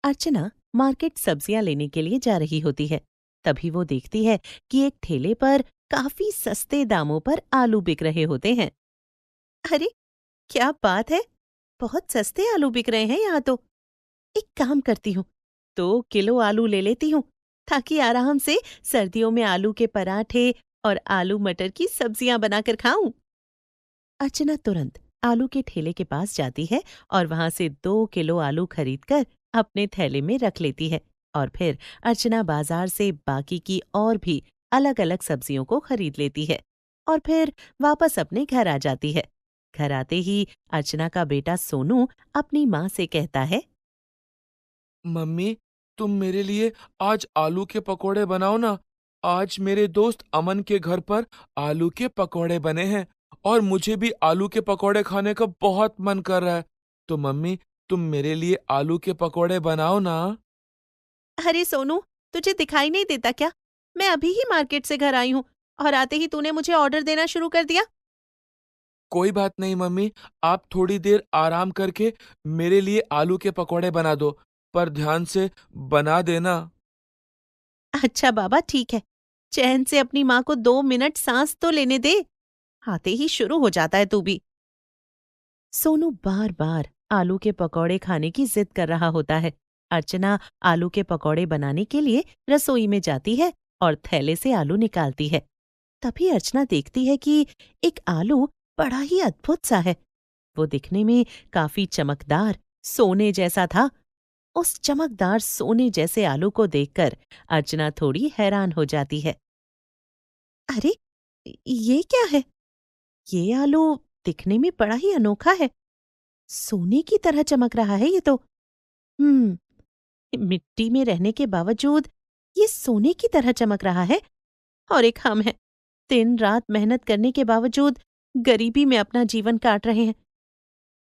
अर्चना market सब्जियां लेने के लिए जा रही होती है। तभी वो देखती है कि एक ठेले पर काफी सस्ते दामों पर आलू बिक रहे होते हैं। अरे, क्या बात है! बहुत सस्ते आलू बिक रहे हैं यहाँ तो। एक काम करती हूँ, 2 किलो आलू ले लेती हूँ, ताकि आराम से सर्दियों में आलू के पराठे और आलू मटर की सब्जियां बनाकर खाऊं। अर्चना तुरंत आलू के ठेले के पास जाती है और वहां से 2 किलो आलू खरीदकर अपने थैले में रख लेती है। और फिर अर्चना बाजार से बाकी की और भी अलग अलग सब्जियों को खरीद लेती है और फिर वापस अपने घर आ जाती है। घर आते ही अर्चना का बेटा सोनू अपनी माँ से कहता है। मम्मी, तुम मेरे लिए आज आलू के पकोड़े बनाओ ना। आज मेरे दोस्त अमन के घर पर आलू के पकोड़े बने हैं और मुझे भी आलू के पकोड़े खाने का बहुत मन कर रहा है। तो मम्मी, तुम मेरे लिए आलू के पकोड़े बनाओ ना। अरे सोनू, तुझे दिखाई नहीं देता क्या? मैं अभी ही मार्केट से घर आई हूँ और आते ही तूने मुझे ऑर्डर देना शुरू कर दिया। कोई बात नहीं मम्मी, आप थोड़ी देर आराम करके मेरे लिए आलू के पकोड़े बना दो, पर ध्यान से बना देना। अच्छा बाबा, ठीक है। चैन से अपनी माँ को 2 मिनट सांस तो लेने दे। आते ही शुरू हो जाता है तू भी। सोनू बार बार आलू के पकौड़े खाने की जिद कर रहा होता है। अर्चना आलू के पकौड़े बनाने के लिए रसोई में जाती है और थैले से आलू निकालती है। तभी अर्चना देखती है कि एक आलू बड़ा ही अद्भुत सा है। वो दिखने में काफी चमकदार, सोने जैसा था। उस चमकदार सोने जैसे आलू को देखकर अर्चना थोड़ी हैरान हो जाती है। अरे, ये क्या है? ये आलू दिखने में बड़ा ही अनोखा है। सोने की तरह चमक रहा है ये तो। मिट्टी में रहने के बावजूद ये सोने की तरह चमक रहा है। और एक हम हैं, दिन रात मेहनत करने के बावजूद गरीबी में अपना जीवन काट रहे हैं।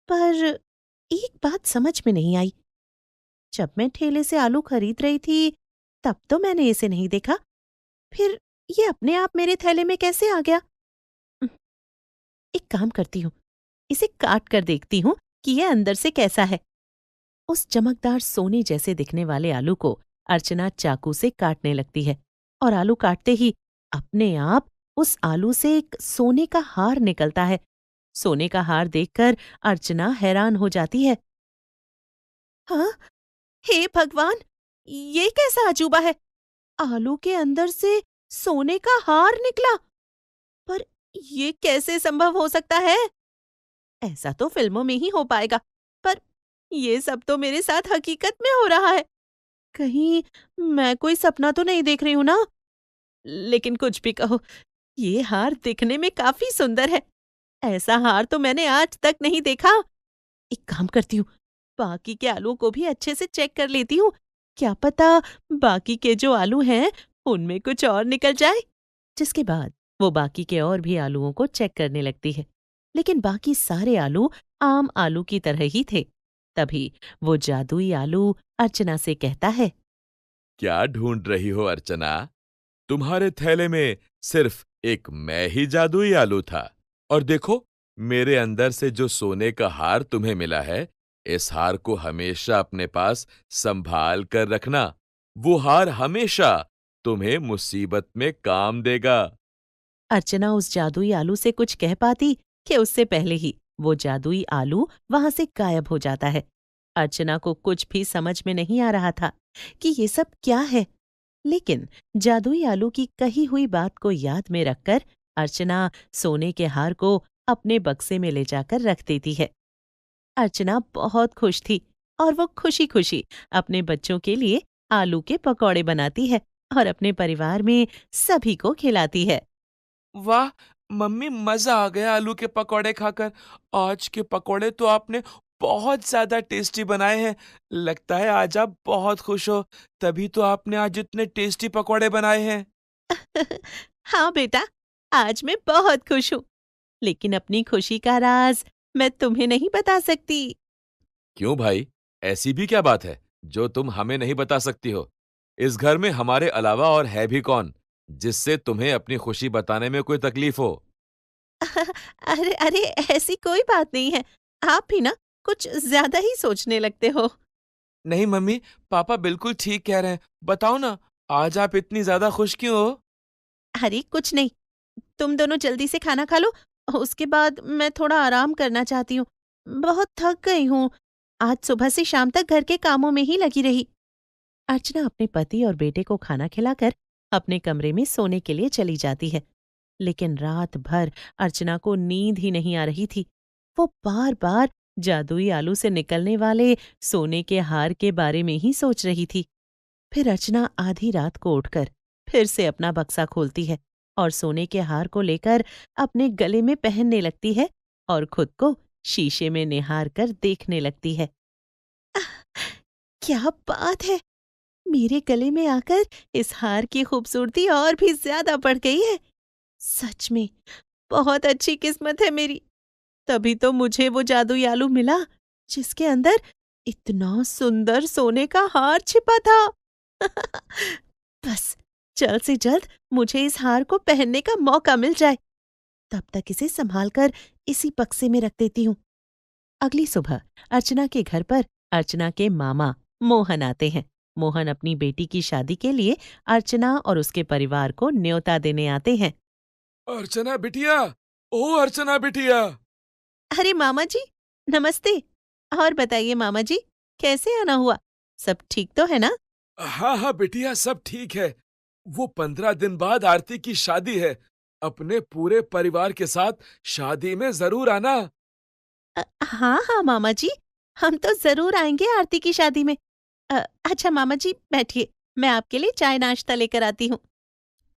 पर एक बात समझ में नहीं आई। जब मैं ठेले से आलू खरीद रही थी, तब तो मैंने इसे नहीं देखा। फिर ये अपने आप मेरे थैले में कैसे आ गया? उह, एक काम करती हूँ, इसे काट कर देखती हूँ कि ये अंदर से कैसा है। उस चमकदार सोने जैसे दिखने वाले आलू को अर्चना चाकू से काटने लगती है और आलू काटते ही अपने आप उस आलू से एक सोने का हार निकलता है। सोने का हार देखकर अर्चना हैरान हो जाती है। हाँ, हे भगवान! ये कैसा अजूबा है? आलू के अंदर से सोने का हार निकला। पर ये कैसे संभव हो सकता है? ऐसा तो फिल्मों में ही हो पाएगा, पर ये सब तो मेरे साथ हकीकत में हो रहा है। कहीं मैं कोई सपना तो नहीं देख रही हूं ना? लेकिन कुछ भी कहो, ये हार दिखने में काफी सुंदर है। ऐसा हार तो मैंने आज तक नहीं देखा। एक काम करती हूँ, बाकी के आलू को भी अच्छे से चेक कर लेती हूँ। क्या पता बाकी के जो आलू हैं, उनमें कुछ और निकल जाए। जिसके बाद वो बाकी के और भी आलूओं को चेक करने लगती है। लेकिन बाकी सारे आलू आम आलू की तरह ही थे। तभी वो जादुई आलू अर्चना से कहता है। क्या ढूंढ रही हो अर्चना? तुम्हारे थैले में सिर्फ एक मैं ही जादुई आलू था। और देखो, मेरे अंदर से जो सोने का हार तुम्हें मिला है, इस हार को हमेशा अपने पास संभाल कर रखना। वो हार हमेशा तुम्हें मुसीबत में काम देगा। अर्चना उस जादुई आलू से कुछ कह पाती कि उससे पहले ही वो जादुई आलू वहां से गायब हो जाता है। अर्चना को कुछ भी समझ में नहीं आ रहा था कि ये सब क्या है। लेकिन जादुई आलू की कही हुई बात को याद में रखकर अर्चना सोने के हार को अपने बक्से में ले जाकर रख देती है। अर्चना बहुत खुश थी और वो खुशी खुशी अपने बच्चों के लिए आलू के पकौड़े बनाती है और अपने परिवार में सभी को खिलाती है। वाह! मम्मी, मज़ा आ गया आलू के पकौड़े खाकर। आज के पकौड़े तो आपने बहुत ज़्यादा टेस्टी बनाए हैं। लगता है आज आप बहुत खुश हो, तभी तो आपने आज इतने टेस्टी पकौड़े बनाए हैं। हाँ बेटा, आज मैं बहुत खुश हूँ। लेकिन अपनी खुशी का राज मैं तुम्हें नहीं बता सकती। क्यों भाई? ऐसी भी क्या बात है, जो तुम हमें नहीं बता सकती हो? इस घर में हमारे अलावा और है भी कौन, जिससे तुम्हें अपनी खुशी बताने में कोई तकलीफ हो? अरे अरे, ऐसी कोई बात नहीं है। आप भी ना कुछ ज्यादा ही सोचने लगते हो। नहीं मम्मी, पापा बिल्कुल ठीक कह रहे हैं। बताओ ना, आज आप इतनी ज्यादा खुश क्यों हो? अरे कुछ नहीं, तुम दोनों जल्दी से खाना खा लो। उसके बाद मैं थोड़ा आराम करना चाहती हूँ। बहुत थक गई हूँ। आज सुबह से शाम तक घर के कामों में ही लगी रही। अर्चना अपने पति और बेटे को खाना खिलाकर अपने कमरे में सोने के लिए चली जाती है। लेकिन रात भर अर्चना को नींद ही नहीं आ रही थी। वो बार बार जादुई आलू से निकलने वाले सोने के हार के बारे में ही सोच रही थी। फिर अर्चना आधी रात को उठकर फिर से अपना बक्सा खोलती है और सोने के हार को लेकर अपने गले में पहनने लगती है और खुद को शीशे में निहार कर देखने लगती है। आह, क्या बात है! मेरे गले में आकर इस हार की खूबसूरती और भी ज्यादा बढ़ गई है। सच में बहुत अच्छी किस्मत है मेरी। तभी तो मुझे वो जादुई आलू मिला जिसके अंदर इतना सुंदर सोने का हार छिपा था। बस जल्द से जल्द मुझे इस हार को पहनने का मौका मिल जाए। तब तक इसे संभालकर इसी बक्से में रख देती हूँ। अगली सुबह अर्चना के घर पर अर्चना के मामा मोहन आते हैं। मोहन अपनी बेटी की शादी के लिए अर्चना और उसके परिवार को न्योता देने आते हैं। अर्चना बिटिया, ओ अर्चना बिटिया। अरे मामा जी, नमस्ते। और बताइए मामा जी, कैसे आना हुआ? सब ठीक तो है ना? हाँ हाँ बिटिया, सब ठीक है। वो 15 दिन बाद आरती की शादी है। अपने पूरे परिवार के साथ शादी में जरूर आना। हाँ हाँ मामा जी, हम तो जरूर आएंगे आरती की शादी में। अच्छा मामा जी बैठिए, मैं आपके लिए चाय नाश्ता लेकर आती हूँ।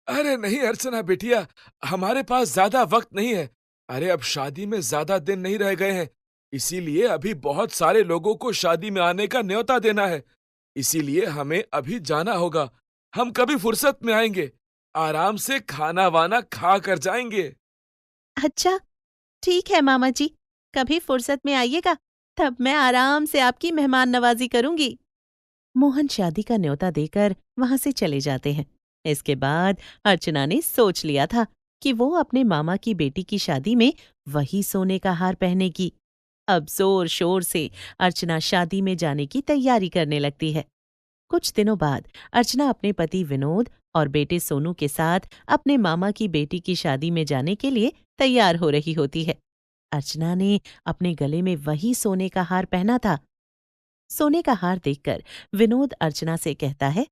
अरे नहीं अर्चना बिटिया, हमारे पास ज्यादा वक्त नहीं है। अरे अब शादी में ज्यादा दिन नहीं रह गए हैं, इसीलिए अभी बहुत सारे लोगों को शादी में आने का न्योता देना है। इसीलिए हमें अभी जाना होगा। हम कभी फुर्सत में आएंगे, आराम से खाना वाना खा कर जाएंगे। अच्छा, ठीक है मामा जी, कभी फुर्सत में आइएगा, तब मैं आराम से आपकी मेहमान नवाजी करूंगी। मोहन शादी का न्योता देकर वहां से चले जाते हैं। इसके बाद अर्चना ने सोच लिया था कि वो अपने मामा की बेटी की शादी में वही सोने का हार पहनेगी। अब जोर शोर से अर्चना शादी में जाने की तैयारी करने लगती है। कुछ दिनों बाद अर्चना अपने पति विनोद और बेटे सोनू के साथ अपने मामा की बेटी की शादी में जाने के लिए तैयार हो रही होती है। अर्चना ने अपने गले में वही सोने का हार पहना था। सोने का हार देखकर विनोद अर्चना से कहता है।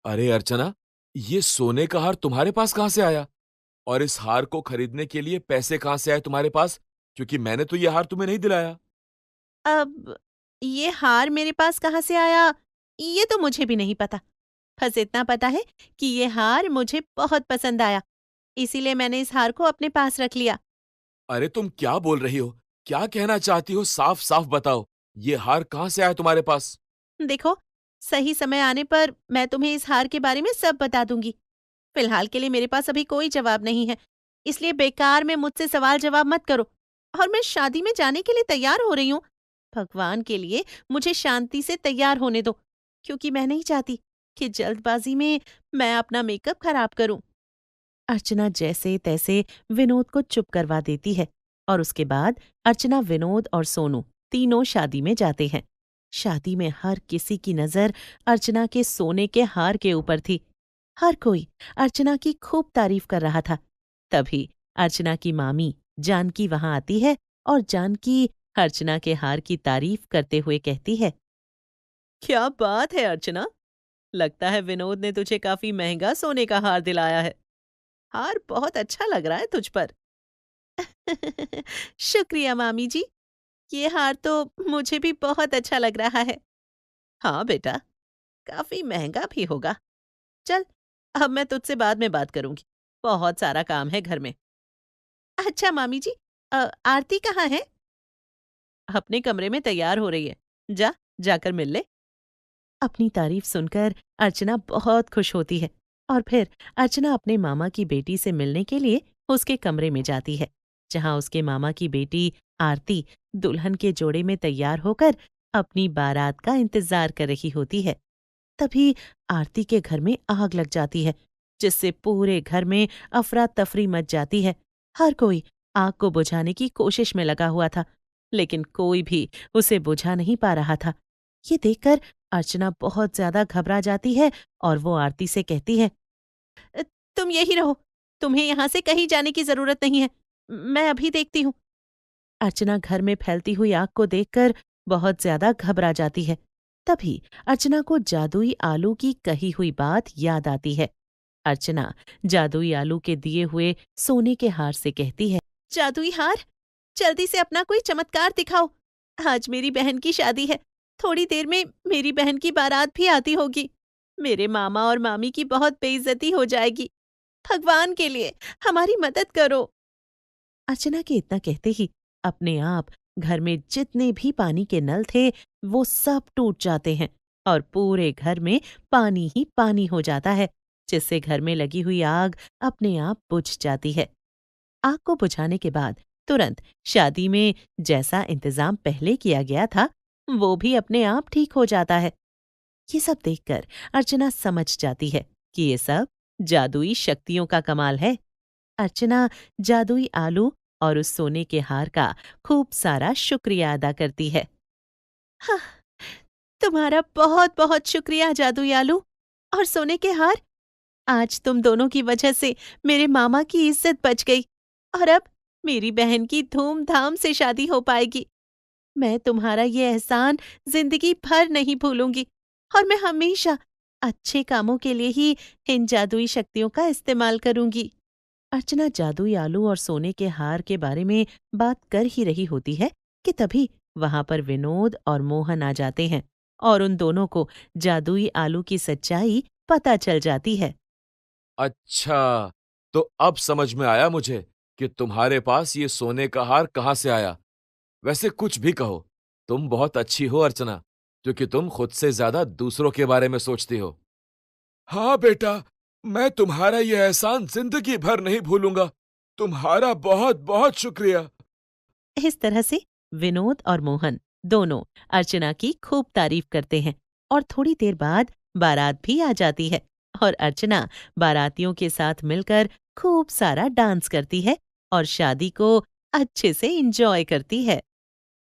अरे अर्चना, ये सोने का हार तुम्हारे पास कहाँ से आया? और इस हार को खरीदने के लिए पैसे कहाँ से आए तुम्हारे पास? क्योंकि मैंने तो ये हार तुम्हें नहीं दिलाया। अब ये हार मेरे पास कहाँ से आया, ये तो मुझे भी नहीं पता। बस इतना पता है कि ये हार मुझे बहुत पसंद आया, इसीलिए मैंने इस हार को अपने पास रख लिया। अरे तुम क्या बोल रही हो? क्या कहना चाहती हो? साफ साफ बताओ। ये हार कहाँ से आया तुम्हारे पास? देखो, सही समय आने पर मैं तुम्हें इस हार के बारे में सब बता दूंगी। फिलहाल के लिए मेरे पास अभी कोई जवाब नहीं है, इसलिए बेकार में मुझसे सवाल जवाब मत करो। और मैं शादी में जाने के लिए तैयार हो रही हूँ। भगवान के लिए मुझे शांति से तैयार होने दो, क्योंकि मैं नहीं चाहती कि जल्दबाजी में मैं अपना मेकअप खराब करूं। अर्चना जैसे तैसे विनोद को चुप करवा देती है और उसके बाद अर्चना, विनोद और सोनू तीनों शादी में जाते हैं। शादी में हर किसी की नजर अर्चना के सोने के हार के ऊपर थी। हर कोई अर्चना की खूब तारीफ कर रहा था। तभी अर्चना की मामी जानकी वहां आती है और जानकी अर्चना के हार की तारीफ करते हुए कहती है। क्या बात है अर्चना, लगता है विनोद ने तुझे काफी महंगा सोने का हार दिलाया है। हार बहुत अच्छा लग रहा है तुझ पर। शुक्रिया मामी जी, ये हार तो मुझे भी बहुत अच्छा लग रहा है। हाँ बेटा, काफी महंगा भी होगा। चल, अब मैं तुझसे बाद में बात करूंगी, बहुत सारा काम है घर में। अच्छा मामी जी, आरती कहाँ है? अपने कमरे में तैयार हो रही है। जाकर मिल ले। अपनी तारीफ सुनकर अर्चना बहुत खुश होती है और फिर अर्चना अपने मामा की बेटी से मिलने के लिए उसके कमरे में जाती है, जहां उसके मामा की बेटी आरती दुल्हन के जोड़े में तैयार होकर अपनी बारात का इंतजार कर रही होती है। तभी आरती के घर में आग लग जाती है, जिससे पूरे घर में अफरा तफरी मच जाती है। हर कोई आग को बुझाने की कोशिश में लगा हुआ था, लेकिन कोई भी उसे बुझा नहीं पा रहा था। ये देखकर अर्चना बहुत ज्यादा घबरा जाती है और वो आरती से कहती है, "अ, तुम यही रहो, तुम्हें यहाँ से कहीं जाने की जरूरत नहीं है, मैं अभी देखती हूँ।" अर्चना घर में फैलती हुई आग को देखकर बहुत ज्यादा घबरा जाती है। तभी अर्चना को जादुई आलू की कही हुई बात याद आती है। अर्चना जादुई आलू के दिए हुए सोने के हार से कहती है, जादुई हार, जल्दी से अपना कोई चमत्कार दिखाओ। आज मेरी बहन की शादी है, थोड़ी देर में मेरी बहन की बारात भी आती होगी। मेरे मामा और मामी की बहुत बेइज्जती हो जाएगी। भगवान के लिए हमारी मदद करो। अर्चना के इतना कहते ही अपने आप घर में जितने भी पानी के नल थे वो सब टूट जाते हैं और पूरे घर में पानी ही पानी हो जाता है, जिससे घर में लगी हुई आग अपने आप बुझ जाती है। आग को बुझाने के बाद तुरंत शादी में जैसा इंतजाम पहले किया गया था वो भी अपने आप ठीक हो जाता है। ये सब देखकर अर्चना समझ जाती है कि ये सब जादुई शक्तियों का कमाल है। अर्चना जादुई आलू और उस सोने के हार का खूब सारा शुक्रिया अदा करती है। हाँ, तुम्हारा बहुत बहुत शुक्रिया जादुई आलू और सोने के हार। आज तुम दोनों की वजह से मेरे मामा की इज्जत बच गई और अब मेरी बहन की धूमधाम से शादी हो पाएगी। मैं तुम्हारा ये एहसान जिंदगी भर नहीं भूलूंगी और मैं हमेशा अच्छे कामों के लिए ही इन जादुई शक्तियों का इस्तेमाल करूंगी। अर्चना जादुई आलू और सोने के हार के बारे में बात कर ही रही होती है कि तभी वहां पर विनोद और मोहन आ जाते हैं और उन दोनों को जादुई आलू की सच्चाई पता चल जाती है। अच्छा, तो अब समझ में आया मुझे कि तुम्हारे पास ये सोने का हार कहाँ से आया। वैसे कुछ भी कहो, तुम बहुत अच्छी हो अर्चना, क्योंकि तुम खुद से ज्यादा दूसरों के बारे में सोचती हो। हाँ बेटा, मैं तुम्हारा ये एहसान जिंदगी भर नहीं भूलूंगा। तुम्हारा बहुत बहुत शुक्रिया। इस तरह से विनोद और मोहन दोनों अर्चना की खूब तारीफ करते हैं और थोड़ी देर बाद बारात भी आ जाती है और अर्चना बारातियों के साथ मिलकर खूब सारा डांस करती है और शादी को अच्छे से एंजॉय करती है।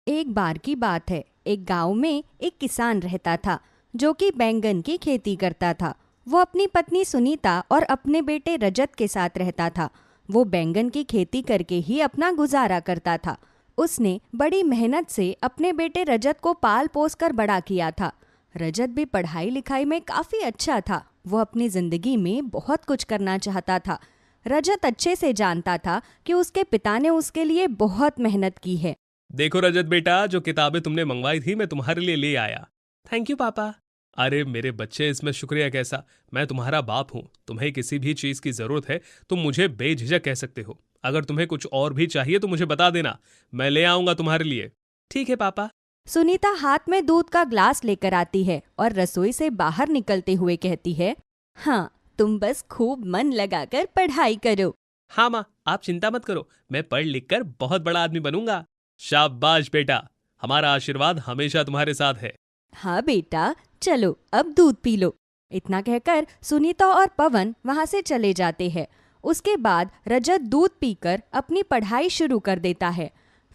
एक बार की बात है, एक गांव में एक किसान रहता था जो कि बैंगन की खेती करता था। वो अपनी पत्नी सुनीता और अपने बेटे रजत के साथ रहता था। वो बैंगन की खेती करके ही अपना गुजारा करता था। उसने बड़ी मेहनत से अपने बेटे रजत को पाल पोस कर बड़ा किया था। रजत भी पढ़ाई लिखाई में काफी अच्छा था। वो अपनी जिंदगी में बहुत कुछ करना चाहता था। रजत अच्छे से जानता था कि उसके पिता ने उसके लिए बहुत मेहनत की है। देखो रजत बेटा, जो किताबें तुमने मंगवाई थी मैं तुम्हारे लिए ले आया। थैंक यू पापा। अरे मेरे बच्चे, इसमें शुक्रिया कैसा, मैं तुम्हारा बाप हूँ। तुम्हें किसी भी चीज की जरूरत है तुम मुझे बेझिझक कह सकते हो। अगर तुम्हें कुछ और भी चाहिए तो मुझे बता देना, मैं ले आऊंगा तुम्हारे लिए। ठीक है पापा। सुनीता हाथ में दूध का ग्लास लेकर आती है और रसोई से बाहर निकलते हुए कहती है, हाँ, तुम बस खूब मन लगाकर पढ़ाई करो। हाँ माँ, आप चिंता मत करो, मैं पढ़ लिख कर बहुत बड़ा आदमी बनूंगा। शाबाश बेटा, हमारा आशीर्वाद हमेशा तुम्हारे साथ है। हाँ बेटा, चलो अब दूध पी लो। इतना कहकर सुनीता और पवन वहाँ से चले जाते हैं। उसके बाद रजत दूध पीकर अपनी पढ़ाई शुरू कर देता है।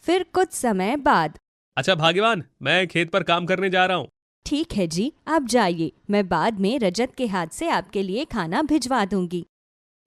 फिर कुछ समय बाद, अच्छा भाग्यवान, मैं खेत पर काम करने जा रहा हूँ। ठीक है जी, आप जाइए, मैं बाद में रजत के हाथ से आपके लिए खाना भिजवा दूंगी।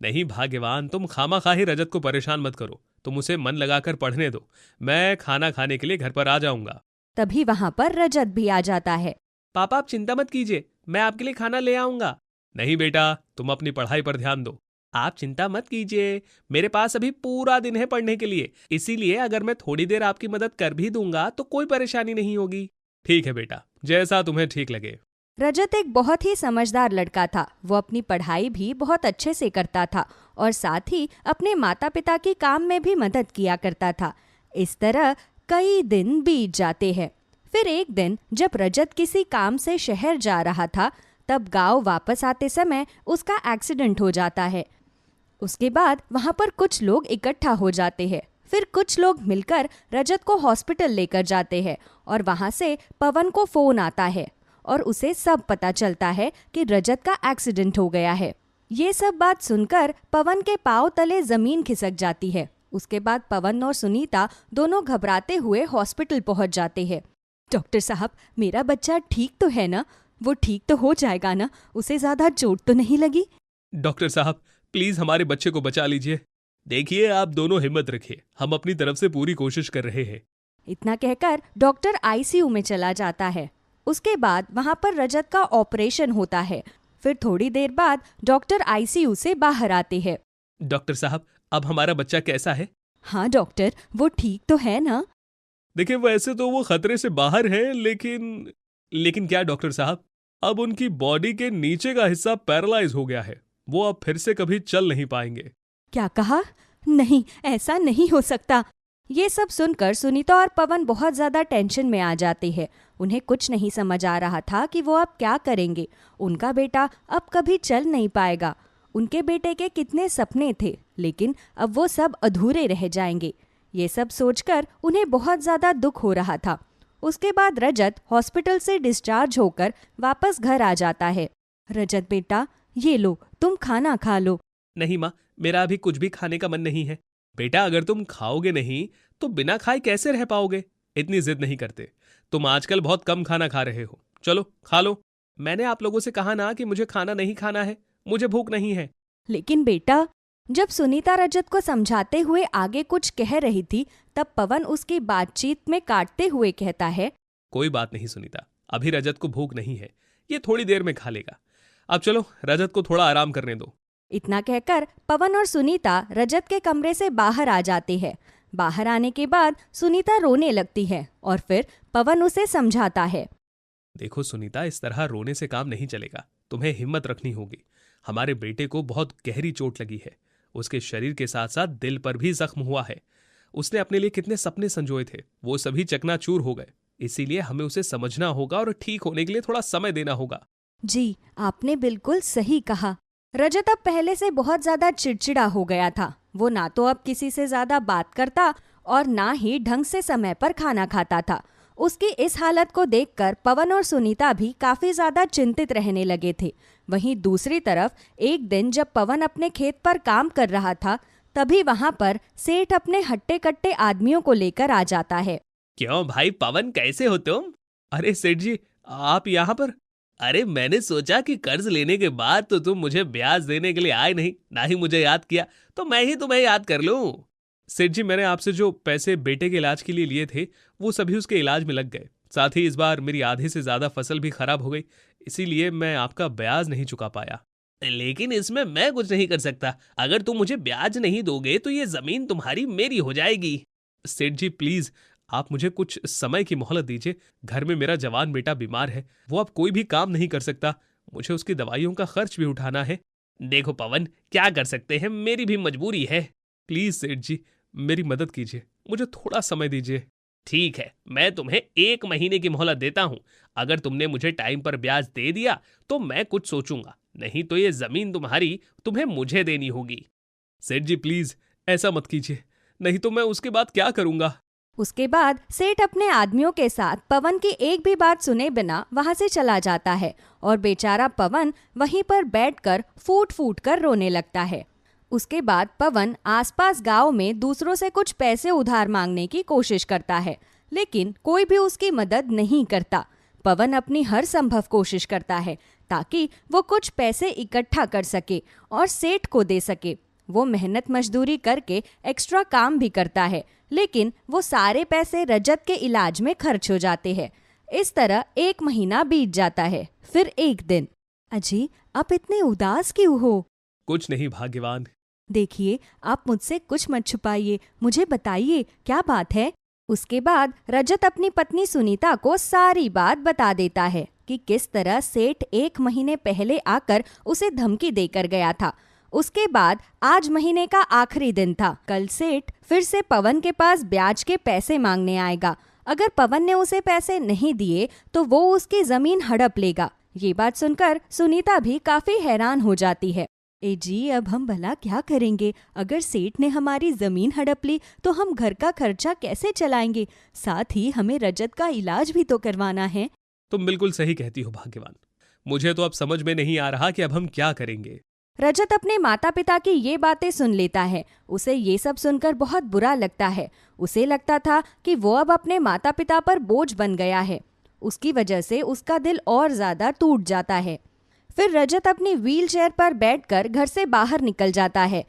नहीं भाग्यवान, तुम खामा ही रजत को परेशान मत करो, तुम उसे मन लगाकर पढ़ने दो। मैं खाना खाने के लिए घर पर आ जाऊंगा। तभी वहाँ पर रजत भी आ जाता है। पापा आप चिंता मत कीजिए, मैं आपके लिए खाना ले आऊंगा। नहीं बेटा, तुम अपनी पढ़ाई पर ध्यान दो। आप चिंता मत कीजिए, मेरे पास अभी पूरा दिन है पढ़ने के लिए, इसीलिए अगर मैं थोड़ी देर आपकी मदद कर भी दूंगा तो कोई परेशानी नहीं होगी। ठीक है बेटा, जैसा तुम्हें ठीक लगे। रजत एक बहुत ही समझदार लड़का था। वो अपनी पढ़ाई भी बहुत अच्छे से करता था और साथ ही अपने माता पिता के काम में भी मदद किया करता था। इस तरह कई दिन बीत जाते हैं। फिर एक दिन जब रजत किसी काम से शहर जा रहा था, तब गांव वापस आते समय उसका एक्सीडेंट हो जाता है। उसके बाद वहां पर कुछ लोग इकट्ठा हो जाते हैं। फिर कुछ लोग मिलकर रजत को हॉस्पिटल लेकर जाते हैं और वहां से पवन को फोन आता है और उसे सब पता चलता है कि रजत का एक्सीडेंट हो गया है। ये सब बात सुनकर पवन के पांव तले जमीन खिसक जाती है। उसके बाद पवन और सुनीता दोनों घबराते हुए हॉस्पिटल पहुंच जाते हैं। डॉक्टर साहब, मेरा बच्चा ठीक तो है ना? वो ठीक तो हो जाएगा ना? उसे ज्यादा चोट तो नहीं लगी? डॉक्टर साहब, प्लीज हमारे बच्चे को बचा लीजिए। देखिए, आप दोनों हिम्मत रखिए, हम अपनी तरफ से पूरी कोशिश कर रहे हैं। इतना कहकर डॉक्टर आईसीयू में चला जाता है। उसके बाद वहां पर रजत का ऑपरेशन होता है। फिर थोड़ी देर बाद डॉक्टर आईसीयू से बाहर आते हैं। डॉक्टर साहब, अब हमारा बच्चा कैसा है? हाँ डॉक्टर, वो ठीक तो है ना? देखिए, वैसे तो वो खतरे से बाहर है, लेकिन क्या डॉक्टर साहब, अब उनकी बॉडी के नीचे का हिस्सा पैरालाइज हो गया है। वो अब फिर से कभी चल नहीं पाएंगे। क्या कहा? नहीं, ऐसा नहीं हो सकता। ये सब सुनकर सुनीता और पवन बहुत ज्यादा टेंशन में आ जाते हैं। उन्हें कुछ नहीं समझ आ रहा था कि वो अब क्या करेंगे। उनका बेटा अब कभी चल नहीं पाएगा। उनके बेटे के कितने सपने थे, लेकिन अब वो सब अधूरे रह जाएंगे। ये सब सोचकर उन्हें बहुत ज्यादा दुख हो रहा था। उसके बाद रजत हॉस्पिटल से डिस्चार्ज होकर वापस घर आ जाता है। रजत बेटा, ये लो, तुम खाना खा लो। नहीं माँ, मेरा अभी कुछ भी खाने का मन नहीं है। बेटा, अगर तुम खाओगे नहीं तो बिना खाए कैसे रह पाओगे? इतनी जिद नहीं करते। तुम आजकल बहुत कम खाना खा रहे हो। चलो खा लो। मैंने आप लोगों से कहा ना कि मुझे खाना नहीं खाना है, मुझे भूख नहीं है। लेकिन बेटा, जब सुनीता रजत को समझाते हुए आगे कुछ कह रही थी, तब पवन उसकी बातचीत में काटते हुए कहता है, कोई बात नहीं सुनीता, अभी रजत को भूख नहीं है, ये थोड़ी देर में खा लेगा। अब चलो, रजत को थोड़ा आराम करने दो। इतना कहकर पवन और सुनीता रजत के कमरे से बाहर आ जाते हैं। बाहर आने के बाद सुनीता रोने लगती है और फिर पवन उसे समझाता है। देखो सुनीता, इस तरह रोने से काम नहीं चलेगा। तुम्हें हिम्मत रखनी होगी। हमारे बेटे को बहुत गहरी चोट लगी है। उसके शरीर के साथ साथ दिल पर भी जख्म हुआ है। उसने अपने लिए कितने सपने संजोए थे, वो सभी चकनाचूर हो गए। इसीलिए हमें उसे समझना होगा और ठीक होने के लिए थोड़ा समय देना होगा। जी, आपने बिल्कुल सही कहा। रजत अब पहले से बहुत ज्यादा चिड़चिड़ा हो गया था। वो ना तो अब किसी से ज्यादा बात करता और ना ही ढंग से समय पर खाना खाता था। उसकी इस हालत को देखकर पवन और सुनीता भी काफी ज्यादा चिंतित रहने लगे थे। वहीं दूसरी तरफ एक दिन जब पवन अपने खेत पर काम कर रहा था, तभी वहां पर सेठ अपने हट्टे कट्टे आदमियों को लेकर आ जाता है। क्यों भाई पवन, कैसे हो तुम? अरे सेठ जी, आप यहाँ पर? अरे मैंने सोचा कि कर्ज लेने के बाद तो तुम मुझे ब्याज देने के लिए आए नहीं, ना ही मुझे याद किया, तो मैं ही तुम्हें याद कर लूं। सेठ जी, मैंने आपसे जो पैसे बेटे के इलाज के लिए लिए थे, वो सभी उसके इलाज में लग गए। साथ ही इस बार मेरी आधे से ज्यादा फसल भी खराब हो गई, इसीलिए मैं आपका ब्याज नहीं चुका पाया। लेकिन इसमें मैं कुछ नहीं कर सकता। अगर तुम मुझे ब्याज नहीं दोगे तो ये जमीन तुम्हारी मेरी हो जाएगी। सेठ जी प्लीज, आप मुझे कुछ समय की मोहलत दीजिए। घर में मेरा जवान बेटा बीमार है, वो अब कोई भी काम नहीं कर सकता। मुझे उसकी दवाइयों का खर्च भी उठाना है। देखो पवन, क्या कर सकते हैं, मेरी भी मजबूरी है। प्लीज सेठ जी, मेरी मदद कीजिए, मुझे थोड़ा समय दीजिए। ठीक है, मैं तुम्हें 1 महीने की मोहलत देता हूं। अगर तुमने मुझे टाइम पर ब्याज दे दिया तो मैं कुछ सोचूंगा, नहीं तो ये जमीन तुम्हारी, तुम्हें मुझे देनी होगी। सेठ जी प्लीज, ऐसा मत कीजिए, नहीं तो मैं उसके बाद क्या करूंगा। उसके बाद सेठ अपने आदमियों के साथ पवन की एक भी बात सुने बिना वहां से चला जाता है और बेचारा पवन वहीं पर बैठकर फूट फूट कर रोने लगता है। उसके बाद पवन आसपास गांव में दूसरों से कुछ पैसे उधार मांगने की कोशिश करता है, लेकिन कोई भी उसकी मदद नहीं करता। पवन अपनी हर संभव कोशिश करता है ताकि वो कुछ पैसे इकट्ठा कर सके और सेठ को दे सके। वो मेहनत मजदूरी करके एक्स्ट्रा काम भी करता है, लेकिन वो सारे पैसे रजत के इलाज में खर्च हो जाते हैं। इस तरह 1 महीना बीत जाता है। फिर एक दिन, अजी आप इतने उदास क्यों हो? कुछ नहीं भाग्यवान। देखिए, आप मुझसे कुछ मत छुपाइए, मुझे बताइए क्या बात है। उसके बाद रजत अपनी पत्नी सुनीता को सारी बात बता देता है कि किस तरह सेठ 1 महीने पहले आकर उसे धमकी देकर गया था। उसके बाद आज महीने का आखिरी दिन था। कल सेठ फिर से पवन के पास ब्याज के पैसे मांगने आएगा। अगर पवन ने उसे पैसे नहीं दिए तो वो उसकी जमीन हड़प लेगा। ये बात सुनकर सुनीता भी काफी हैरान हो जाती है। ए जी, अब हम भला क्या करेंगे? अगर सेठ ने हमारी जमीन हड़प ली तो हम घर का खर्चा कैसे चलाएंगे? साथ ही हमें रजत का इलाज भी तो करवाना है। तुम बिल्कुल सही कहती हो भाग्यवान। मुझे तो अब समझ में नहीं आ रहा कि अब हम क्या करेंगे। रजत अपने माता पिता की ये बातें सुन लेता है। उसे ये सब सुनकर बहुत बुरा लगता है। उसे लगता था कि वो अब अपने माता पिता पर बोझ बन गया है। उसकी वजह से उसका दिल और ज्यादा टूट जाता है। फिर रजत अपनी व्हील चेयर पर बैठकर घर से बाहर निकल जाता है।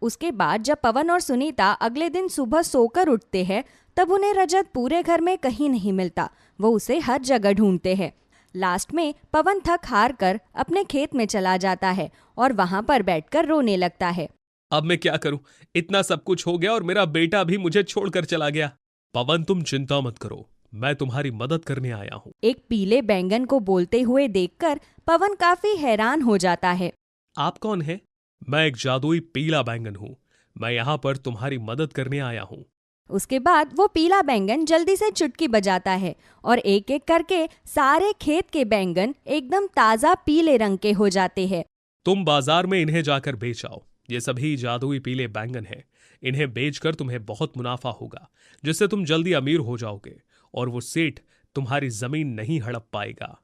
उसके बाद जब पवन और सुनीता अगले दिन सुबह सोकर उठते हैं, तब उन्हें रजत पूरे घर में कहीं नहीं मिलता। वो उसे हर जगह ढूंढते हैं। लास्ट में पवन थक हार कर अपने खेत में चला जाता है और वहां पर बैठकर रोने लगता है। अब मैं क्या करूं? इतना सब कुछ हो गया और मेरा बेटा भी मुझे छोड़कर चला गया। पवन, तुम चिंता मत करो, मैं तुम्हारी मदद करने आया हूं। एक पीले बैंगन को बोलते हुए देखकर पवन काफी हैरान हो जाता है। आप कौन है? मैं एक जादुई पीला बैंगन हूं। मैं यहाँ पर तुम्हारी मदद करने आया हूं। उसके बाद वो पीला बैंगन जल्दी से चुटकी बजाता है और एक एक करके सारे खेत के बैंगन एकदम ताजा पीले रंग के हो जाते हैं। तुम बाजार में इन्हें जाकर बेच आओ। ये सभी जादुई पीले बैंगन हैं। इन्हें बेचकर तुम्हें बहुत मुनाफा होगा, जिससे तुम जल्दी अमीर हो जाओगे और वो सेठ तुम्हारी जमीन नहीं हड़प पाएगा।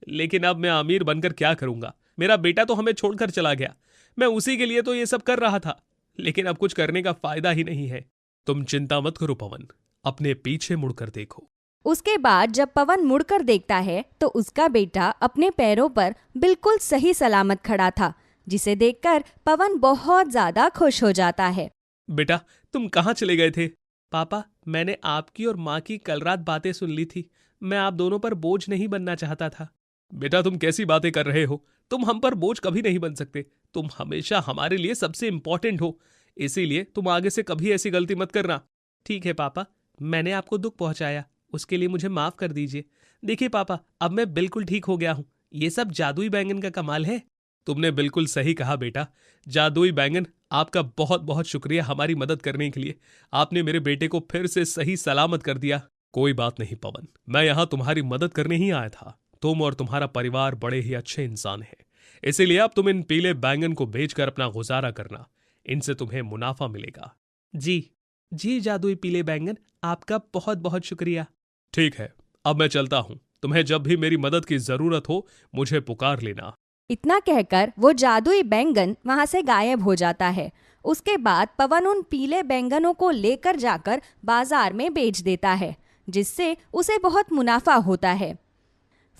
लेकिन अब मैं अमीर बनकर क्या करूंगा? मेरा बेटा तो हमें छोड़कर चला गया। मैं उसी के लिए तो ये सब कर रहा था, लेकिन अब कुछ करने का फायदा ही नहीं है। तुम चिंता मत करो पवन, अपने पीछे मुड़कर देखो। उसके बाद जब पवन मुड़कर देखता है तो उसका बेटा अपने पैरों पर बिल्कुल सही सलामत खड़ा था, जिसे देखकर पवन बहुत ज्यादा खुश हो जाता है। बेटा, तुम कहाँ चले गए थे? पापा, मैंने आपकी और माँ की कल रात बातें सुन ली थी। मैं आप दोनों पर बोझ नहीं बनना चाहता था। बेटा, तुम कैसी बातें कर रहे हो? तुम हम पर बोझ कभी नहीं बन सकते। तुम हमेशा हमारे लिए सबसे इंपॉर्टेंट हो, इसीलिए तुम आगे से कभी ऐसी गलती मत करना। ठीक है पापा, मैंने आपको दुख पहुंचाया, उसके लिए मुझे माफ कर दीजिए। देखिए पापा, अब मैं बिल्कुल ठीक हो गया हूँ। ये सब जादुई बैंगन का कमाल है। तुमने बिल्कुल सही कहा बेटा। जादुई बैंगन, आपका बहुत बहुत शुक्रिया हमारी मदद करने के लिए। आपने मेरे बेटे को फिर से सही सलामत कर दिया। कोई बात नहीं पवन, मैं यहाँ तुम्हारी मदद करने ही आया था। तुम और तुम्हारा परिवार बड़े ही अच्छे इंसान हैं, इसीलिए अब तुम इन पीले बैंगन को बेचकर अपना गुजारा करना। इनसे तुम्हें मुनाफा मिलेगा। जी जादुई पीले बैंगन, आपका बहुत बहुत शुक्रिया। ठीक है, अब मैं चलता हूं। तुम्हें जब भी मेरी मदद की जरूरत हो, मुझे पुकार लेना। इतना कहकर वो जादुई बैंगन वहां से गायब हो जाता है। उसके बाद पवन उन पीले बैंगनों को लेकर जाकर बाजार में बेच देता है, जिससे उसे बहुत मुनाफा होता है।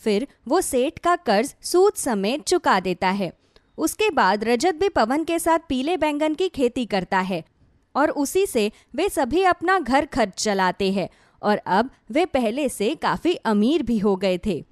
फिर वो सेठ का कर्ज सूद समेत चुका देता है। उसके बाद रजत भी पवन के साथ पीले बैंगन की खेती करता है और उसी से वे सभी अपना घर खर्च चलाते हैं और अब वे पहले से काफी अमीर भी हो गए थे।